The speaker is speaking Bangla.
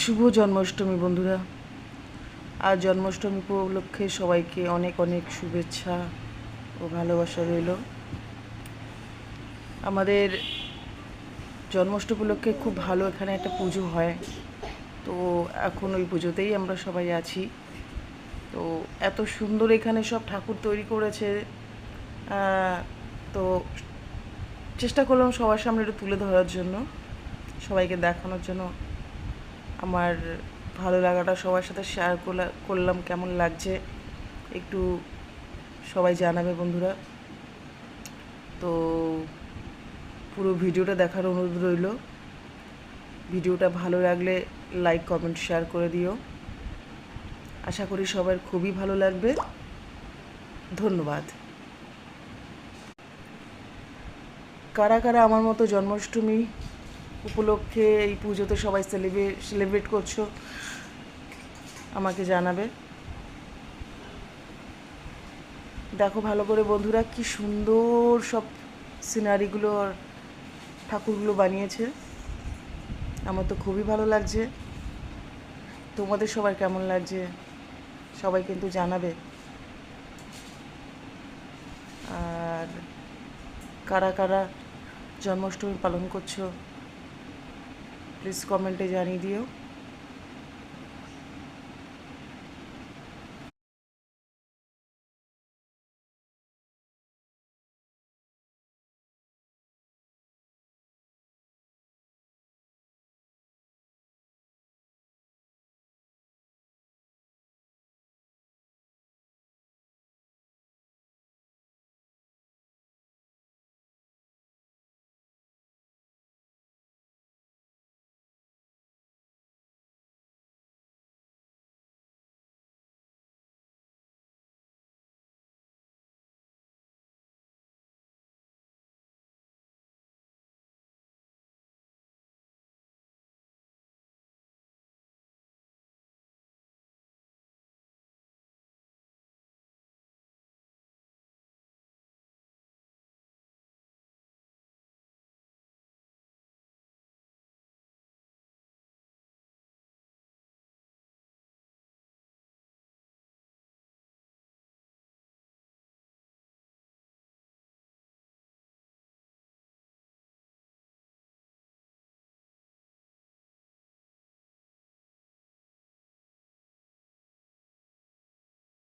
শুভ জন্মাষ্টমী বন্ধুরা। আজ জন্মাষ্টমী উপলক্ষে সবাইকে অনেক অনেক শুভেচ্ছা ও ভালোবাসা রইল। আমাদের জন্মাষ্টমী উপলক্ষে খুব ভালো এখানে একটা পুজো হয়, তো এখন ওই পুজোতেই আমরা সবাই আছি। তো এত সুন্দর এখানে সব ঠাকুর তৈরি করেছে, তো চেষ্টা করলাম সবার সামনে একটু তুলে ধরার জন্য, সবাইকে দেখানোর জন্য। আমার ভালো লাগাটা সবার সাথে শেয়ার করলাম। কেমন লাগছে একটু সবাই জানাবে বন্ধুরা। তো পুরো ভিডিওটা দেখার অনুরোধ রইল। ভিডিওটা ভালো লাগলে লাইক কমেন্ট শেয়ার করে দিও। আশা করি সবার খুবই ভালো লাগবে। ধন্যবাদ। কারা কারা আমার মতো জন্মাষ্টমী উপলক্ষে এই পুজোতে সবাই সেলিব্রেট করছো আমাকে জানাবে। দেখো ভালো করে বন্ধুরা, কি সুন্দর সব সিনারিগুলো আর ঠাকুরগুলো বানিয়েছে। আমার তো খুবই ভালো লাগছে। তোমাদের সবার কেমন লাগছে সবাই কিন্তু জানাবে। আর কারা কারা জন্মাষ্টমী পালন করছো প্লিজ কমেন্টে জানিয়ে দিও।